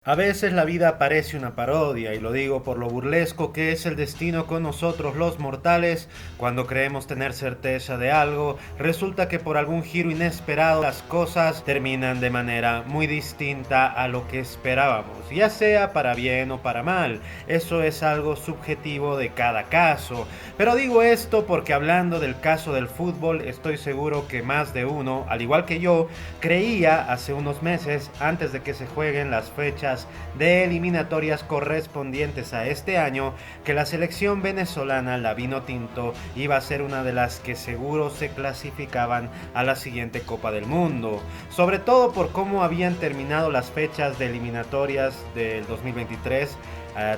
A veces la vida parece una parodia, y lo digo por lo burlesco que es el destino con nosotros los mortales. Cuando creemos tener certeza de algo, resulta que por algún giro inesperado las cosas terminan de manera muy distinta a lo que esperábamos, ya sea para bien o para mal. Eso es algo subjetivo de cada caso. Pero digo esto porque hablando del caso del fútbol, estoy seguro que más de uno, al igual que yo, creía hace unos meses, antes de que se jueguen las fechas de eliminatorias correspondientes a este año, que la selección venezolana, la Vinotinto, iba a ser una de las que seguro se clasificaban a la siguiente Copa del Mundo, sobre todo por cómo habían terminado las fechas de eliminatorias del 2023.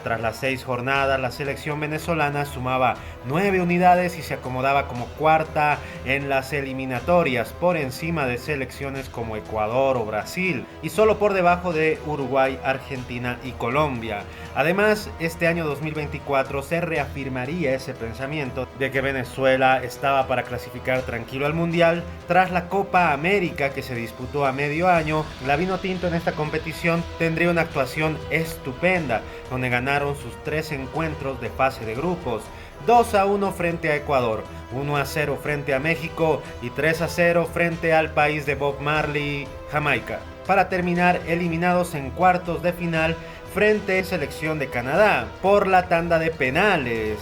Tras las 6 jornadas, la selección venezolana sumaba 9 unidades y se acomodaba como cuarta en las eliminatorias, por encima de selecciones como Ecuador o Brasil, y solo por debajo de Uruguay, Argentina y Colombia. Además, este año 2024 se reafirmaría ese pensamiento de que Venezuela estaba para clasificar tranquilo al Mundial. Tras la Copa América, que se disputó a medio año, la Vinotinto en esta competición tendría una actuación estupenda, donde ganaron sus 3 encuentros de fase de grupos: 2-1 frente a Ecuador, 1-0 frente a México y 3-0 frente al país de Bob Marley, Jamaica, para terminar eliminados en cuartos de final frente a selección de Canadá por la tanda de penales.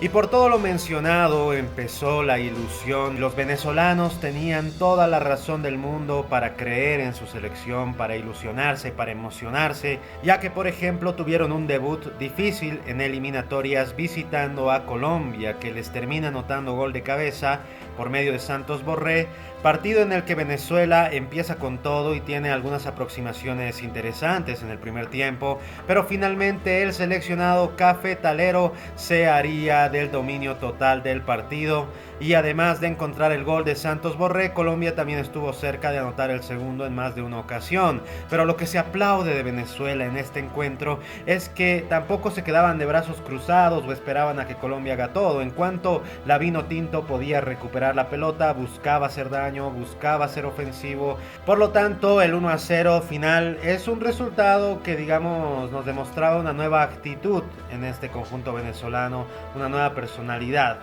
Y por todo lo mencionado empezó la ilusión. Los venezolanos tenían toda la razón del mundo para creer en su selección, para ilusionarse, para emocionarse, ya que por ejemplo tuvieron un debut difícil en eliminatorias visitando a Colombia, que les termina anotando gol de cabeza por medio de Santos Borré, partido en el que Venezuela empieza con todo y tiene algunas aproximaciones interesantes en el primer tiempo, pero finalmente el seleccionado cafetalero se haría del dominio total del partido, y además de encontrar el gol de Santos Borré, Colombia también estuvo cerca de anotar el segundo en más de una ocasión. Pero lo que se aplaude de Venezuela en este encuentro es que tampoco se quedaban de brazos cruzados o esperaban a que Colombia haga todo. En cuanto la Vinotinto podía recuperar la pelota, buscaba hacer daño, buscaba ser ofensivo. Por lo tanto, el 1-0 final es un resultado que, digamos, nos demostraba una nueva actitud en este conjunto venezolano, una nueva personalidad.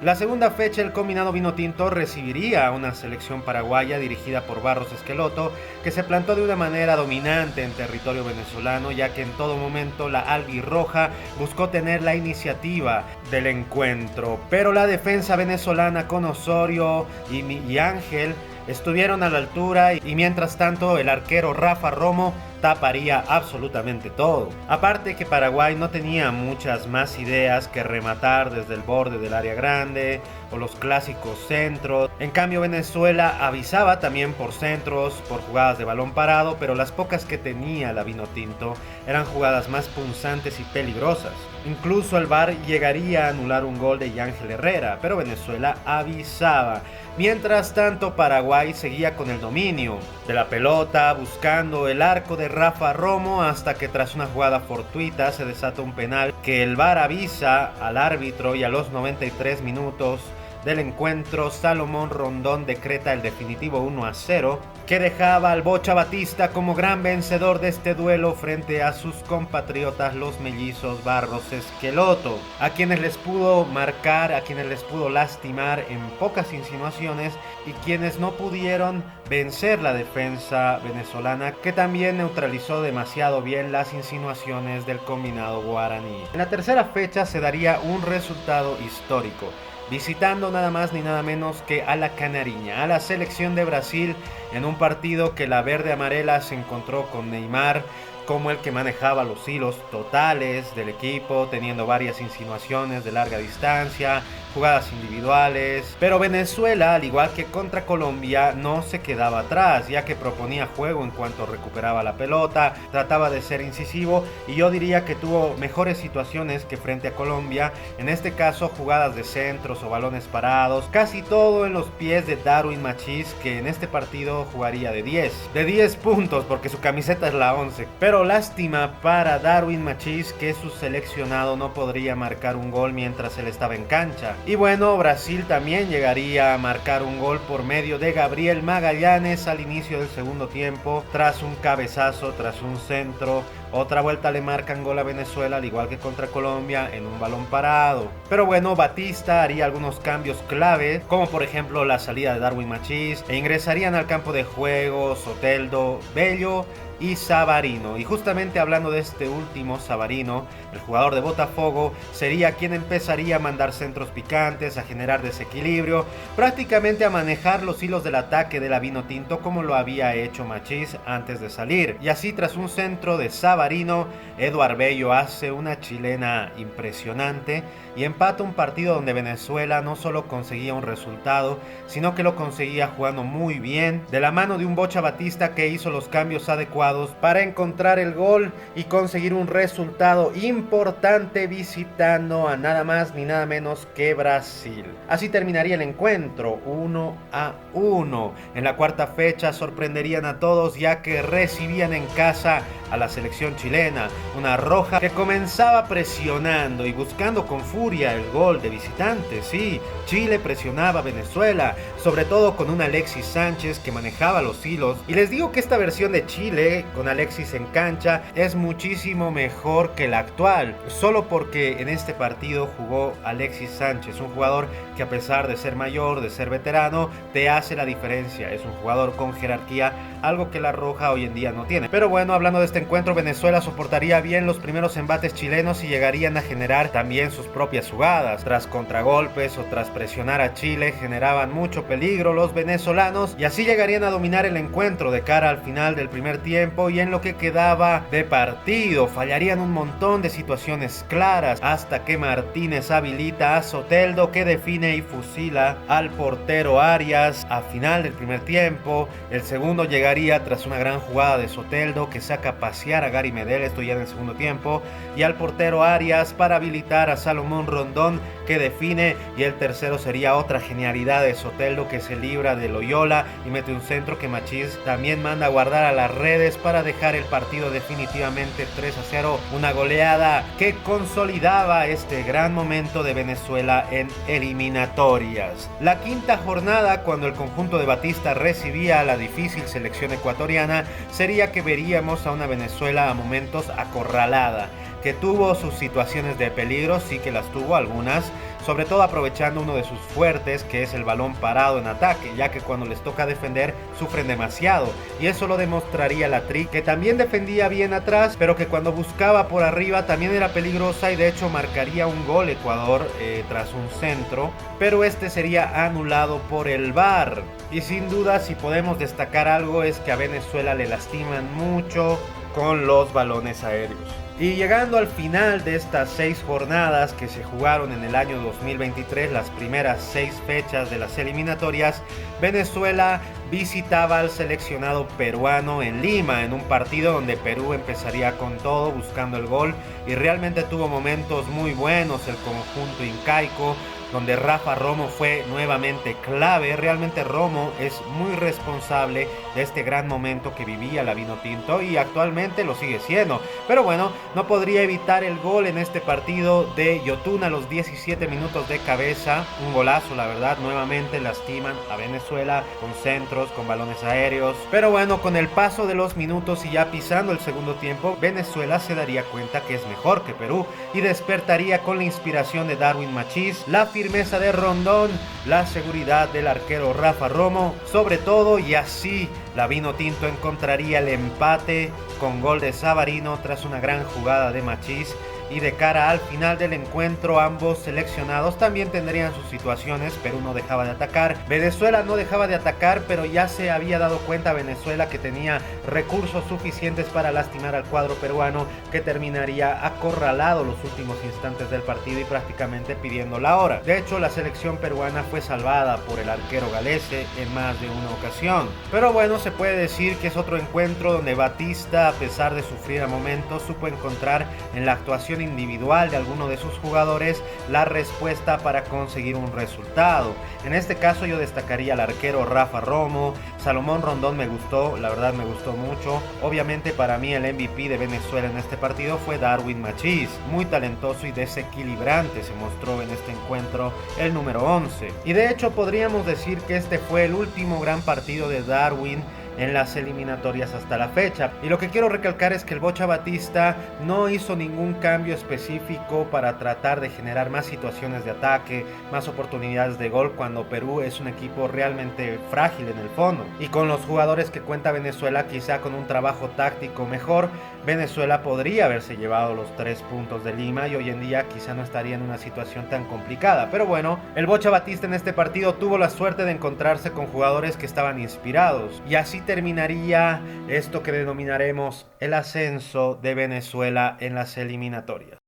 La segunda fecha, el combinado Vinotinto recibiría a una selección paraguaya dirigida por Barros Esqueloto, que se plantó de una manera dominante en territorio venezolano, ya que en todo momento la albirroja buscó tener la iniciativa del encuentro. Pero la defensa venezolana con Osorio y Ángel estuvieron a la altura, y mientras tanto el arquero Rafa Romo taparía absolutamente todo. Aparte que Paraguay no tenía muchas más ideas que rematar desde el borde del área grande o los clásicos centros. En cambio, Venezuela avisaba también por centros, por jugadas de balón parado, pero las pocas que tenía la Vinotinto eran jugadas más punzantes y peligrosas. Incluso el VAR llegaría a anular un gol de Yángel Herrera, pero Venezuela avisaba. Mientras tanto, Paraguay seguía con el dominio de la pelota, buscando el arco de Rafa Romo, hasta que tras una jugada fortuita se desata un penal que el VAR avisa al árbitro, y a los 93 minutos del encuentro Salomón Rondón decreta el definitivo 1-0, que dejaba al Bocha Batista como gran vencedor de este duelo frente a sus compatriotas los mellizos Barros Esqueloto, a quienes les pudo marcar, a quienes les pudo lastimar en pocas insinuaciones, y quienes no pudieron vencer la defensa venezolana, que también neutralizó demasiado bien las insinuaciones del combinado guaraní. En la tercera fecha se daría un resultado histórico, visitando nada más ni nada menos que a la Canariña, a la selección de Brasil, en un partido que la verde amarela se encontró con Neymar como el que manejaba los hilos totales del equipo, teniendo varias insinuaciones de larga distancia, jugadas individuales. Pero Venezuela, al igual que contra Colombia, no se quedaba atrás, ya que proponía juego en cuanto recuperaba la pelota, trataba de ser incisivo, y yo diría que tuvo mejores situaciones que frente a Colombia, en este caso jugadas de centros o balones parados, casi todo en los pies de Darwin Machís, que en este partido jugaría de 10 puntos, porque su camiseta es la 11. Pero Pero lástima para Darwin Machís que su seleccionado no podría marcar un gol mientras él estaba en cancha. Y bueno, Brasil también llegaría a marcar un gol por medio de Gabriel Magallanes al inicio del segundo tiempo, tras un cabezazo, tras un centro. Otra vuelta le marcan gol a Venezuela, al igual que contra Colombia, en un balón parado. Pero bueno, Batista haría algunos cambios clave, como por ejemplo la salida de Darwin Machís, e ingresarían al campo de juego Soteldo, Bello y Savarino. Y justamente hablando de este último, Savarino, el jugador de Botafogo, sería quien empezaría a mandar centros picantes, a generar desequilibrio, prácticamente a manejar los hilos del ataque de la Vinotinto como lo había hecho Machís antes de salir. Y así, tras un centro de Savarino, Eduard Bello hace una chilena impresionante y empata un partido donde Venezuela no solo conseguía un resultado, sino que lo conseguía jugando muy bien, de la mano de un Bocha Batista que hizo los cambios adecuados para encontrar el gol y conseguir un resultado importante visitando a nada más ni nada menos que Brasil. Así terminaría el encuentro 1-1. En la cuarta fecha sorprenderían a todos, ya que recibían en casa a la selección chilena, una roja que comenzaba presionando y buscando con furia el gol de visitantes. Sí, Chile presionaba a Venezuela, sobre todo con un Alexis Sánchez que manejaba los hilos, y les digo que esta versión de Chile con Alexis en cancha es muchísimo mejor que la actual, solo porque en este partido jugó Alexis Sánchez, un jugador que a pesar de ser mayor, de ser veterano, te hace la diferencia. Es un jugador con jerarquía, algo que la roja hoy en día no tiene. Pero bueno, hablando de este encuentro, Venezuela soportaría bien los primeros embates chilenos y llegarían a generar también sus propias jugadas. Tras contragolpes o tras presionar a Chile, generaban mucho peligro los venezolanos y así llegarían a dominar el encuentro de cara al final del primer tiempo. Y en lo que quedaba de partido fallarían un montón de situaciones claras hasta que Martínez habilita a Soteldo, que define y fusila al portero Arias a final del primer tiempo. El segundo llegaría tras una gran jugada de Soteldo que saca a pasear a Gary Medel, esto ya en el segundo tiempo, y al portero Arias para habilitar a Salomón Rondón, que define. Y el tercero sería otra genialidad de Soteldo, que se libra de Loyola y mete un centro que Machís también manda a guardar a las redes para dejar el partido definitivamente 3-0, una goleada que consolidaba este gran momento de Venezuela en eliminatorias. La quinta jornada, cuando el conjunto de Batista recibía a la difícil selección ecuatoriana, sería que veríamos a una Venezuela a momentos acorralada, que tuvo sus situaciones de peligro, sí que las tuvo algunas, sobre todo aprovechando uno de sus fuertes, que es el balón parado en ataque, ya que cuando les toca defender sufren demasiado, y eso lo demostraría la Tri, que también defendía bien atrás, pero que cuando buscaba por arriba también era peligrosa, y de hecho marcaría un gol Ecuador tras un centro, pero este sería anulado por el VAR. Y sin duda, si podemos destacar algo, es que a Venezuela le lastiman mucho con los balones aéreos. Y llegando al final de estas 6 jornadas que se jugaron en el año 2023, las primeras 6 fechas de las eliminatorias, Venezuela visitaba al seleccionado peruano en Lima, en un partido donde Perú empezaría con todo buscando el gol, y realmente tuvo momentos muy buenos el conjunto incaico, donde Rafa Romo fue nuevamente clave. Realmente Romo es muy responsable de este gran momento que vivía la Vinotinto, y actualmente lo sigue siendo. Pero bueno, no podría evitar el gol en este partido de Yotun a los 17 minutos de cabeza. Un golazo, la verdad. Nuevamente lastiman a Venezuela con centros, con balones aéreos. Pero bueno, con el paso de los minutos y ya pisando el segundo tiempo, Venezuela se daría cuenta que es mejor que Perú y despertaría con la inspiración de Darwin Machís, la firmeza de Rondón, la seguridad del arquero Rafa Romo, sobre todo, y así la Vinotinto encontraría el empate con gol de Savarino tras una gran jugada de Machís. Y de cara al final del encuentro, ambos seleccionados también tendrían sus situaciones. Perú no dejaba de atacar, Venezuela no dejaba de atacar, pero ya se había dado cuenta Venezuela que tenía recursos suficientes para lastimar al cuadro peruano, que terminaría acorralado los últimos instantes del partido y prácticamente pidiendo la hora. De hecho, la selección peruana fue salvada por el arquero Galese en más de una ocasión. Pero bueno, se puede decir que es otro encuentro donde Batista, a pesar de sufrir a momentos, supo encontrar en la actuación individual de alguno de sus jugadores la respuesta para conseguir un resultado. En este caso yo destacaría al arquero Rafa Romo. Salomón Rondón me gustó, la verdad me gustó mucho. Obviamente para mí el MVP de Venezuela en este partido fue Darwin Machís, muy talentoso y desequilibrante se mostró en este encuentro el número 11. Y de hecho podríamos decir que este fue el último gran partido de Darwin en las eliminatorias hasta la fecha. Y lo que quiero recalcar es que el Bocha Batista no hizo ningún cambio específico para tratar de generar más situaciones de ataque, más oportunidades de gol, cuando Perú es un equipo realmente frágil en el fondo. Y con los jugadores que cuenta Venezuela, quizá con un trabajo táctico mejor, Venezuela podría haberse llevado los 3 puntos de Lima y hoy en día quizá no estaría en una situación tan complicada. Pero bueno, el Bocha Batista en este partido tuvo la suerte de encontrarse con jugadores que estaban inspirados, y así terminaría esto que denominaremos el ascenso de Venezuela en las eliminatorias.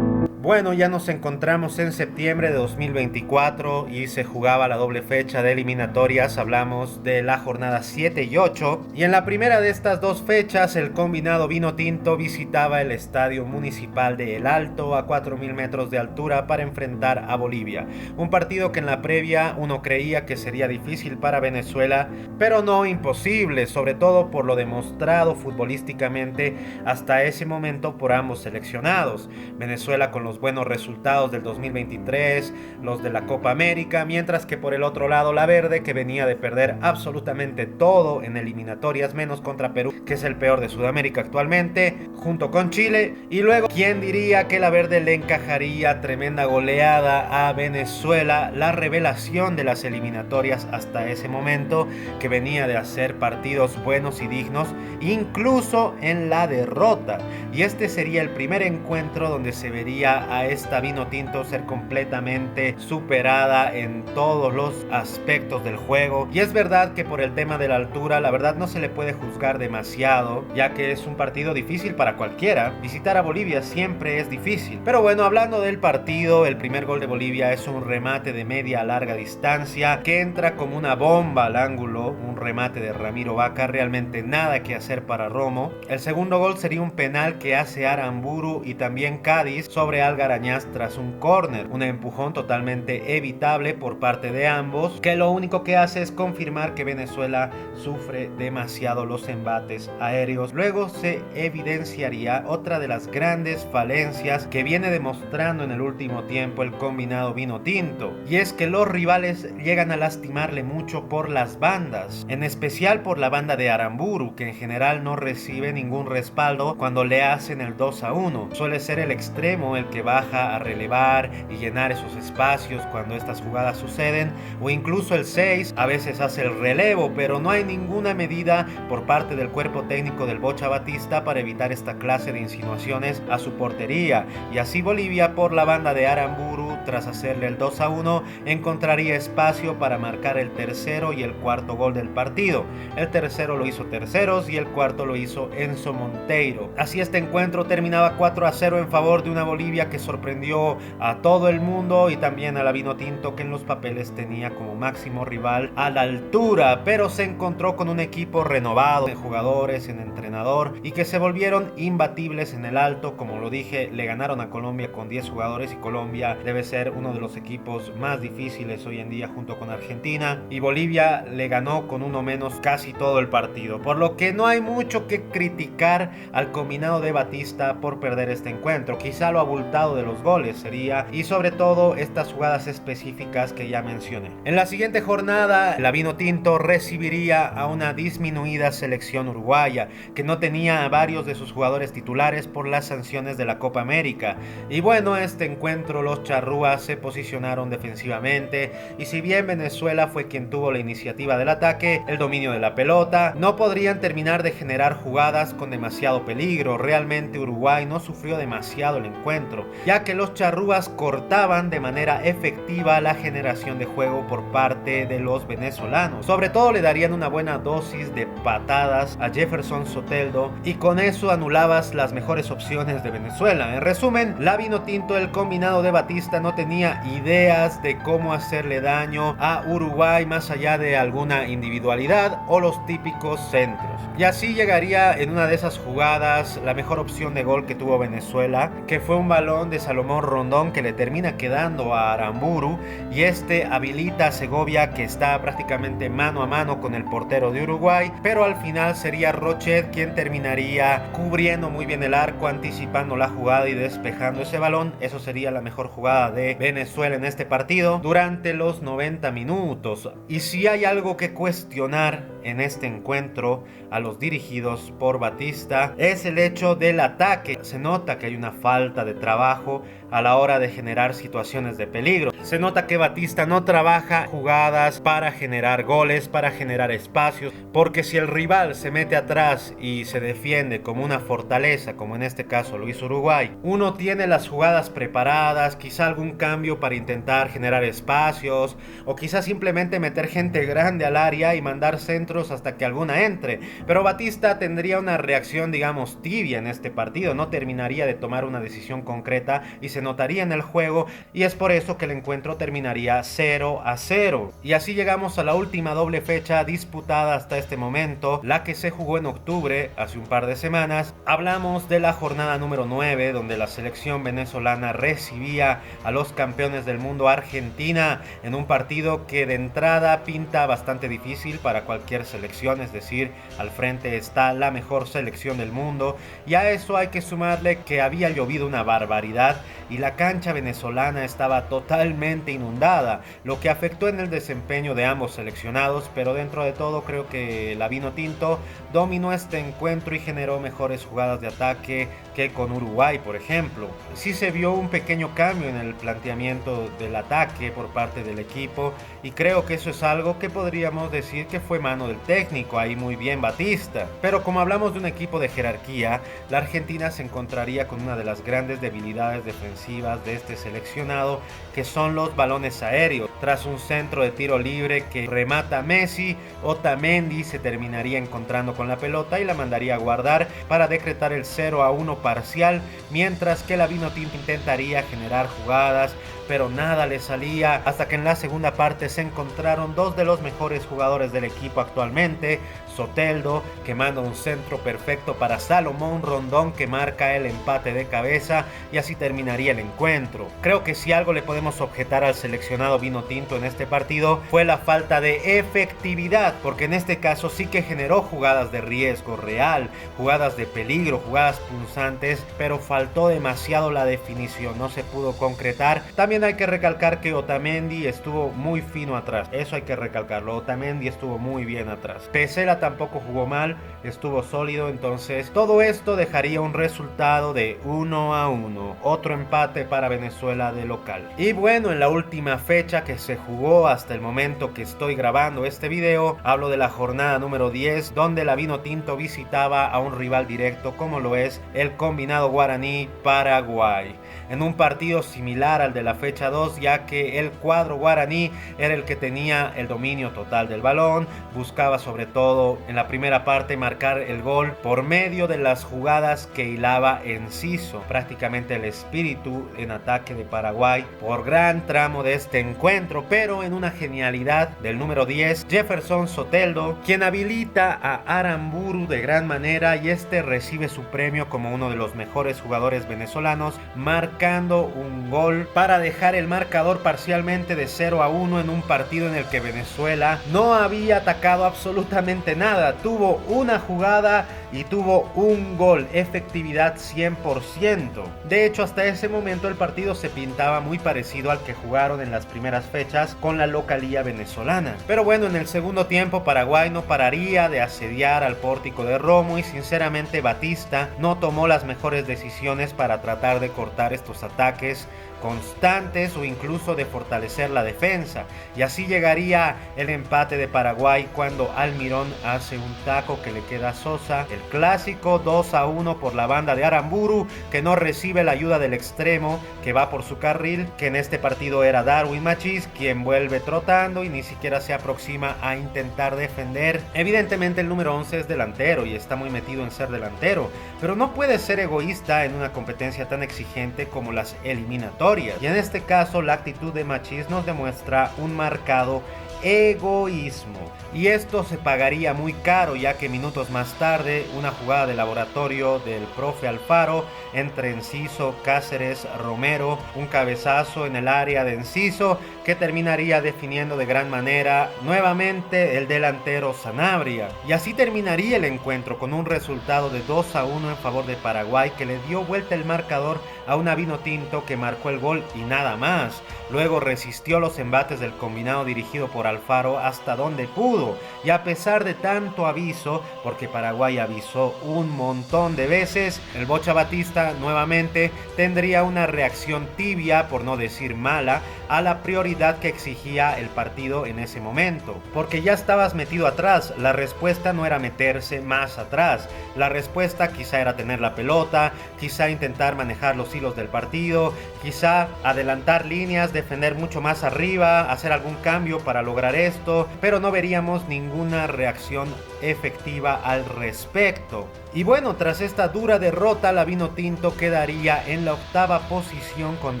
Bueno, ya nos encontramos en septiembre de 2024 y se jugaba la doble fecha de eliminatorias. Hablamos de la jornada 7 y 8. Y en la primera de estas dos fechas, el combinado Vinotinto visitaba el Estadio Municipal de El Alto a 4.000 metros de altura para enfrentar a Bolivia. Un partido que en la previa uno creía que sería difícil para Venezuela, pero no imposible, sobre todo por lo demostrado futbolísticamente hasta ese momento por ambos seleccionados. Venezuela con los buenos resultados del 2023, los de la Copa América, mientras que por el otro lado la verde, que venía de perder absolutamente todo en eliminatorias, menos contra Perú, que es el peor de Sudamérica actualmente, junto con Chile. Y luego, ¿quién diría que la verde le encajaría tremenda goleada a Venezuela, la revelación de las eliminatorias hasta ese momento, que venía de hacer partidos buenos y dignos, incluso en la derrota? Y este sería el primer encuentro donde se vería a esta Vinotinto ser completamente superada en todos los aspectos del juego. Y es verdad que por el tema de la altura, la verdad no se le puede juzgar demasiado, ya que es un partido difícil para cualquiera. Visitar a Bolivia siempre es difícil. Pero bueno, hablando del partido, el primer gol de Bolivia es un remate de media a larga distancia que entra como una bomba al ángulo, un remate de Ramiro Vaca, realmente nada que hacer para Romo. El segundo gol sería un penal que hace Aramburu y también Cádiz sobre Algarañaz tras un córner, un empujón totalmente evitable por parte de ambos, que lo único que hace es confirmar que Venezuela sufre demasiado los embates aéreos. Luego se evidenciaría otra de las grandes falencias que viene demostrando en el último tiempo el combinado Vinotinto, y es que los rivales llegan a lastimarle mucho por las bandas, en especial por la banda de Aramburu, que en general no recibe ningún respaldo cuando le hacen el 2-1. Suele ser el extremo el que baja a relevar y llenar esos espacios cuando estas jugadas suceden, o incluso el 6 a veces hace el relevo, pero no hay ninguna medida por parte del cuerpo técnico del Bocha Batista para evitar esta clase de insinuaciones a su portería, y así Bolivia por la banda de Aramburu, tras hacerle el 2-1, encontraría espacio para marcar el tercero y el cuarto gol del partido. El tercero lo hizo Terceros y el cuarto lo hizo Enzo Monteiro. Así este encuentro terminaba 4-0 en favor de una Bolivia que sorprendió a todo el mundo y también a la Vinotinto, que en los papeles tenía como máximo rival a la altura, pero se encontró con un equipo renovado en jugadores, en entrenador, y que se volvieron imbatibles en el Alto. Como lo dije, le ganaron a Colombia con 10 jugadores y Colombia debe ser uno de los equipos más difíciles hoy en día junto con Argentina, y Bolivia le ganó con uno menos casi todo el partido, por lo que no hay mucho que criticar al combinado de Batista por perder este encuentro. Quizá lo abultado de los goles sería, y sobre todo estas jugadas específicas que ya mencioné. En la siguiente jornada, la Vinotinto recibiría a una disminuida selección uruguaya que no tenía a varios de sus jugadores titulares por las sanciones de la Copa América. Y bueno, este encuentro los charrúas se posicionaron defensivamente, y si bien Venezuela fue quien tuvo la iniciativa del ataque, el dominio de la pelota, no podrían terminar de generar jugadas con demasiado peligro. Realmente Uruguay no sufrió demasiado el encuentro, ya que los charrúas cortaban de manera efectiva la generación de juego por parte de los venezolanos. Sobre todo le darían una buena dosis de patadas a Jefferson Soteldo, y con eso anulabas las mejores opciones de Venezuela. En resumen, la Vinotinto, el combinado de Batista, no no tenía ideas de cómo hacerle daño a Uruguay más allá de alguna individualidad o los típicos centros. Y así llegaría en una de esas jugadas la mejor opción de gol que tuvo Venezuela, que fue un balón de Salomón Rondón que le termina quedando a Aramburu, y este habilita a Segovia, que está prácticamente mano a mano con el portero de Uruguay, pero al final sería Rochet quien terminaría cubriendo muy bien el arco, anticipando la jugada y despejando ese balón. Eso sería la mejor jugada de Venezuela en este partido durante los 90 minutos. Y si hay algo que cuestionar en este encuentro a los dirigidos por Batista, es el hecho del ataque. Se nota que hay una falta de trabajo a la hora de generar situaciones de peligro. Se nota que Batista no trabaja jugadas para generar goles, para generar espacios, porque si el rival se mete atrás y se defiende como una fortaleza, como en este caso Luis Uruguay, uno tiene las jugadas preparadas, quizá algún cambio para intentar generar espacios, o quizá simplemente meter gente grande al área y mandar centros hasta que alguna entre. Pero Batista tendría una reacción, digamos, tibia en este partido, no terminaría de tomar una decisión concreta y se notaría en el juego, y es por eso que el encuentro terminaría 0-0. Y así llegamos a la última doble fecha disputada hasta este momento, la que se jugó en octubre, hace un par de semanas. Hablamos de la jornada número 9, donde la selección venezolana recibía a los campeones del mundo Argentina, en un partido que de entrada pinta bastante difícil para cualquier selección, es decir, al frente está la mejor selección del mundo, y a eso hay que sumarle que había llovido una barbaridad y la cancha venezolana estaba totalmente inundada, lo que afectó en el desempeño de ambos seleccionados, pero dentro de todo creo que la Vinotinto dominó este encuentro y generó mejores jugadas de ataque que con Uruguay, por ejemplo. Sí se vio un pequeño cambio en el planteamiento del ataque por parte del equipo, y creo que eso es algo que podríamos decir que fue mano del técnico, ahí muy bien Batista. Pero como hablamos de un equipo de jerarquía, la Argentina se encontraría con una de las grandes debilidades defensivas de este seleccionado, que son los balones aéreos. Tras un centro de tiro libre que remata Messi, Otamendi se terminaría encontrando con la pelota y la mandaría a guardar para decretar el 0-1 parcial, mientras que la Vinotinto intentaría generar jugadas, pero nada le salía, hasta que en la segunda parte se encontraron dos de los mejores jugadores del equipo actualmente, Soteldo, que manda un centro perfecto para Salomón Rondón, que marca el empate de cabeza, y así terminaría el encuentro. Creo que si algo le podemos objetar al seleccionado Vinotinto en este partido fue la falta de efectividad, porque en este caso sí que generó jugadas de riesgo real, jugadas de peligro, jugadas punzantes, pero faltó demasiado la definición, no se pudo concretar. También hay que recalcar que Otamendi estuvo muy fino atrás, eso hay que recalcarlo, Otamendi estuvo muy bien atrás. Pesela tampoco jugó mal, estuvo sólido, entonces todo esto dejaría un resultado de 1-1, otro empate para Venezuela de local. Y bueno, en la última fecha que se jugó hasta el momento que estoy grabando este video, hablo de la jornada número 10, donde la Vinotinto visitaba a un rival directo como lo es el combinado Guaraní Paraguay, en un partido similar al de la fecha 2, ya que el cuadro guaraní era el que tenía el dominio total del balón, buscaba sobre todo en la primera parte marcar el gol por medio de las jugadas que hilaba Enciso, prácticamente el espíritu en ataque de Paraguay por gran tramo de este encuentro, pero en una genialidad del número 10, Jefferson Soteldo, quien habilita a Aramburu de gran manera, y este recibe su premio como uno de los mejores jugadores venezolanos, marcando un gol para dejar el marcador parcialmente de 0-1 en un partido en el que Venezuela no había atacado absolutamente nada, tuvo una jugada y tuvo un gol, efectividad 100%. De hecho, hasta ese momento el partido se pintaba muy parecido al que jugaron en las primeras fechas con la localía venezolana. Pero bueno, en el segundo tiempo Paraguay no pararía de asediar al pórtico de Romo, y sinceramente Batista no tomó las mejores decisiones para tratar de cortar estos ataques constantes o incluso de fortalecer la defensa, y así llegaría el empate de Paraguay cuando Almirón hace un taco que le queda a Sosa, el El clásico 2-1 por la banda de Aramburu, que no recibe la ayuda del extremo que va por su carril, que en este partido era Darwin Machís, quien vuelve trotando y ni siquiera se aproxima a intentar defender. Evidentemente el número 11 es delantero y está muy metido en ser delantero, pero no puede ser egoísta en una competencia tan exigente como las eliminatorias. Y en este caso la actitud de Machís nos demuestra un marcado egoísmo, y esto se pagaría muy caro, ya que minutos más tarde una jugada de laboratorio del profe Alfaro entre Enciso, Cáceres, Romero, un cabezazo en el área de Enciso que terminaría definiendo de gran manera nuevamente el delantero Sanabria, y así terminaría el encuentro con un resultado de 2-1 en favor de Paraguay, que le dio vuelta el marcador a una Vinotinto que marcó el gol y nada más. Luego resistió los embates del combinado dirigido por Alfaro hasta donde pudo, y a pesar de tanto aviso, porque Paraguay avisó un montón de veces, el Bocha Batista nuevamente tendría una reacción tibia, por no decir mala, a la prioridad que exigía el partido en ese momento, porque ya estabas metido atrás. La respuesta no era meterse más atrás, la respuesta quizá era tener la pelota, quizá intentar manejar los hilos del partido, quizá adelantar líneas, defender mucho más arriba, hacer algún cambio para lograr esto, pero no veríamos ninguna reacción efectiva al respecto. Y bueno, tras esta dura derrota, la Vinotinto quedaría en la octava posición con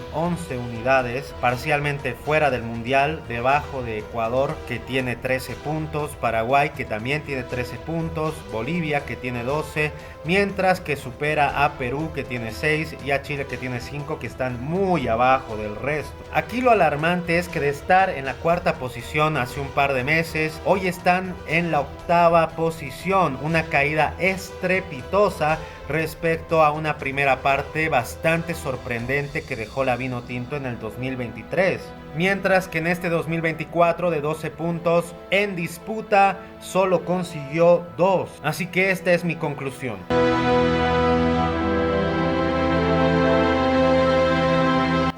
11 unidades, parcialmente fuera del mundial, debajo de Ecuador, que tiene 13 puntos, Paraguay, que también tiene 13 puntos, Bolivia, que tiene 12, mientras que supera a Perú, que tiene 6, y a Chile, que tiene 5, que están muy abajo del resto. Aquí lo alarmante es que de estar en la cuarta posición hace un par de meses, hoy están en la octava posición, una caída estrepitosa respecto a una primera parte bastante sorprendente que dejó la Vinotinto en el 2023. Mientras que en este 2024 de 12 puntos en disputa solo consiguió 2. Así que esta es mi conclusión.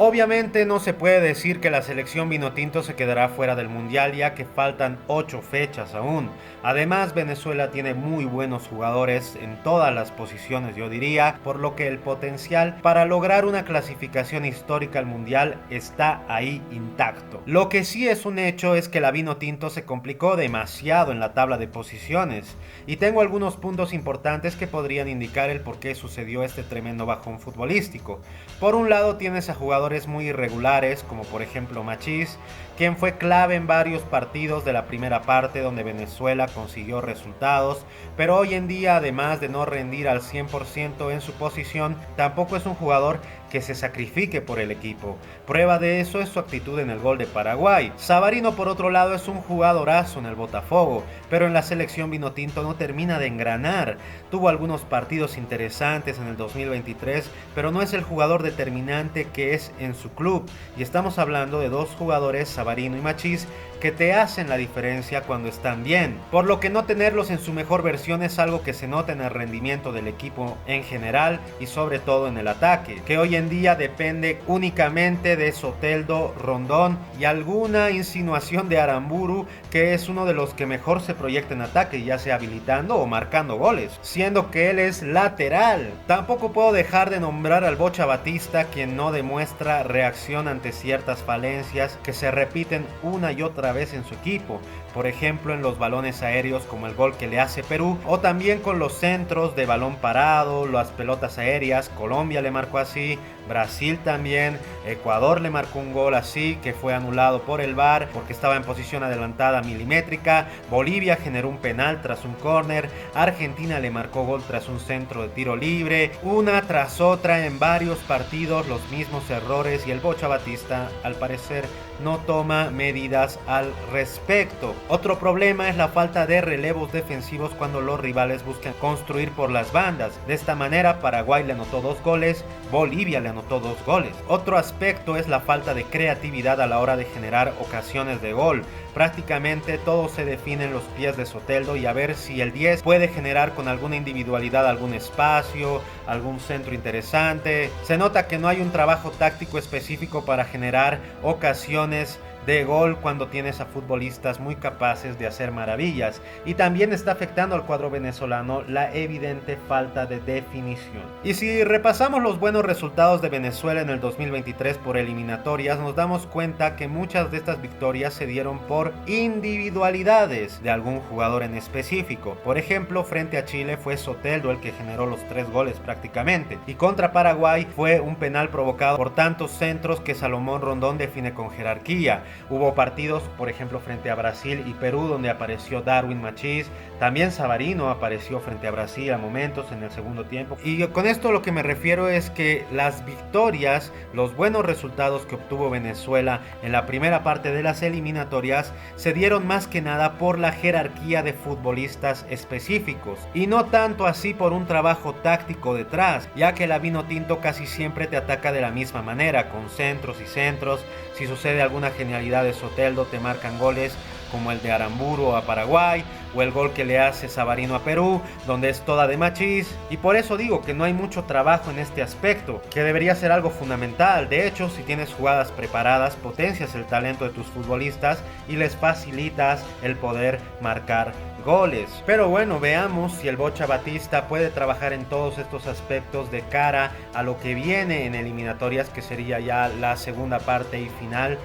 Obviamente no se puede decir que la selección Vinotinto se quedará fuera del mundial, ya que faltan 8 fechas aún. Además, Venezuela tiene muy buenos jugadores en todas las posiciones, yo diría, por lo que el potencial para lograr una clasificación histórica al mundial está ahí intacto. Lo que sí es un hecho es que la Vinotinto se complicó demasiado en la tabla de posiciones, y tengo algunos puntos importantes que podrían indicar el por qué sucedió este tremendo bajón futbolístico. Por un lado, tienes a jugadores muy irregulares, como por ejemplo Machís, quien fue clave en varios partidos de la primera parte donde Venezuela consiguió resultados, pero hoy en día, además de no rendir al 100% en su posición, tampoco es un jugador que se sacrifique por el equipo. Prueba de eso es su actitud en el gol de Paraguay. Savarino, por otro lado, es un jugadorazo en el Botafogo, pero en la selección Vinotinto no termina de engranar. Tuvo algunos partidos interesantes en el 2023, pero no es el jugador determinante que es en su club, y estamos hablando de dos jugadores, Savarino y Machís, que te hacen la diferencia cuando están bien, por lo que no tenerlos en su mejor versión es algo que se nota en el rendimiento del equipo en general y sobre todo en el ataque, que hoy en día depende únicamente de Soteldo, Rondón y alguna insinuación de Aramburu, que es uno de los que mejor se proyecta en ataque, ya sea habilitando o marcando goles, siendo que él es lateral. Tampoco puedo dejar de nombrar al Bocha Batista, quien no demuestra reacción ante ciertas falencias que se repiten una y otra vez en su equipo, por ejemplo en los balones aéreos como el gol que le hace Perú, o también con los centros de balón parado, las pelotas aéreas. Colombia le marcó así, Brasil también, Ecuador le marcó un gol así que fue anulado por el VAR porque estaba en posición adelantada milimétrica, Bolivia generó un penal tras un córner, Argentina le marcó gol tras un centro de tiro libre, una tras otra en varios partidos los mismos errores, y el Bocha Batista al parecer no toma medidas al respecto. Otro problema es la falta de relevos defensivos cuando los rivales buscan construir por las bandas. De esta manera Paraguay le anotó 2 goles, Bolivia le anotó 2 goles. Otro aspecto es la falta de creatividad a la hora de generar ocasiones de gol. Prácticamente todo se define en los pies de Soteldo, y a ver si el 10 puede generar con alguna individualidad algún espacio, algún centro interesante. Se nota que no hay un trabajo táctico específico para generar ocasiones de gol cuando tienes a futbolistas muy capaces de hacer maravillas. Y también está afectando al cuadro venezolano la evidente falta de definición. Y si repasamos los buenos resultados de Venezuela en el 2023 por eliminatorias, nos damos cuenta que muchas de estas victorias se dieron por individualidades de algún jugador en específico. Por ejemplo, frente a Chile fue Soteldo el que generó los 3 goles prácticamente, y contra Paraguay fue un penal provocado por tantos centros que Salomón Rondón define con jerarquía. Hubo partidos, por ejemplo, frente a Brasil y Perú, donde apareció Darwin Machís. También Savarino apareció frente a Brasil a momentos en el segundo tiempo. Y con esto lo que me refiero es que las victorias, los buenos resultados que obtuvo Venezuela en la primera parte de las eliminatorias se dieron más que nada por la jerarquía de futbolistas específicos, y no tanto así por un trabajo táctico detrás, ya que la Vinotinto casi siempre te ataca de la misma manera, con centros y centros. Si sucede alguna genialidad de Soteldo, te marcan goles como el de Aramburu a Paraguay, o el gol que le hace Savarino a Perú, donde es toda de Machís. Y por eso digo que no hay mucho trabajo en este aspecto, que debería ser algo fundamental. De hecho, si tienes jugadas preparadas, potencias el talento de tus futbolistas y les facilitas el poder marcar goles. Pero bueno, veamos si el Bocha Batista puede trabajar en todos estos aspectos de cara a lo que viene en eliminatorias, que sería ya la segunda parte y final,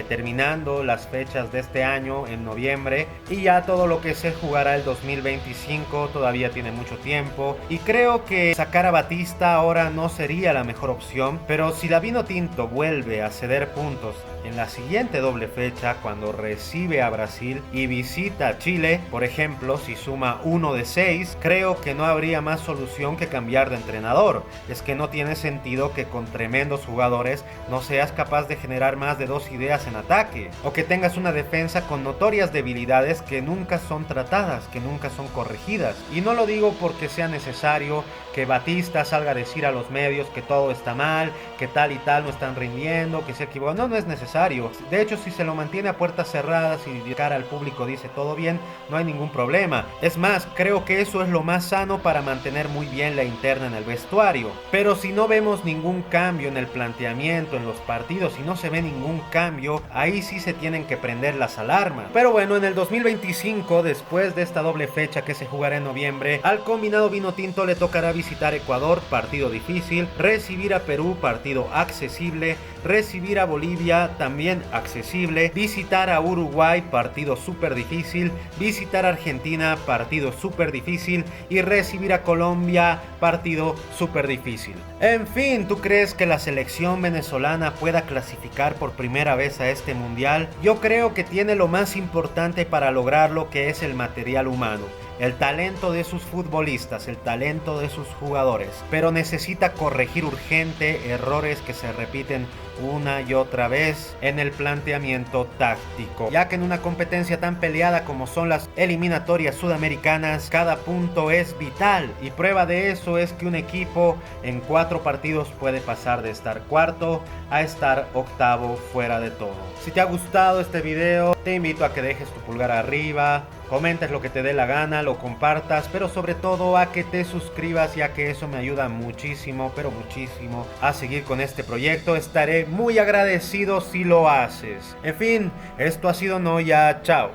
terminando las fechas de este año en noviembre, y ya todo lo que se jugará el 2025 todavía tiene mucho tiempo, y creo que sacar a Batista ahora no sería la mejor opción. Pero si la Vinotinto vuelve a ceder puntos en la siguiente doble fecha, cuando recibe a Brasil y visita a Chile, por ejemplo, si suma 1 de 6, creo que no habría más solución que cambiar de entrenador. Es que no tiene sentido que con tremendos jugadores no seas capaz de generar más de 2 ideas en ataque, o que tengas una defensa con notorias debilidades que nunca son tratadas, que nunca son corregidas. Y no lo digo porque sea necesario que Batista salga a decir a los medios que todo está mal, que tal y tal no están rindiendo, que se equivocan. No, no es necesario. De hecho, si se lo mantiene a puertas cerradas y de cara al público dice todo bien, no hay ningún problema. Es más, creo que eso es lo más sano para mantener muy bien la interna en el vestuario. Pero si no vemos ningún cambio en el planteamiento, en los partidos, si no se ve ningún cambio, ahí sí se tienen que prender las alarmas. Pero bueno, en el 2025, después de esta doble fecha que se jugará en noviembre, al combinado Vinotinto le tocará visitar Ecuador, partido difícil, recibir a Perú, partido accesible, recibir a Bolivia, también accesible, visitar a Uruguay, partido súper difícil, visitar a Argentina, partido súper difícil, y recibir a Colombia, partido súper difícil. En fin, ¿tú crees que la selección venezolana pueda clasificar por primera vez a este mundial? Yo creo que tiene lo más importante para lograrlo, que es el material humano. El talento de sus futbolistas, el talento de sus jugadores, pero necesita corregir urgente errores que se repiten una y otra vez en el planteamiento táctico, ya que en una competencia tan peleada como son las eliminatorias sudamericanas, cada punto es vital, y prueba de eso es que un equipo en 4 partidos puede pasar de estar cuarto a estar octavo fuera de todo. Si te ha gustado este video, te invito a que dejes tu pulgar arriba, comentes lo que te dé la gana, lo compartas, pero sobre todo a que te suscribas, ya que eso me ayuda muchísimo, pero muchísimo, a seguir con este proyecto. Estaré muy agradecido si lo haces. En fin, esto ha sido Noya, chao.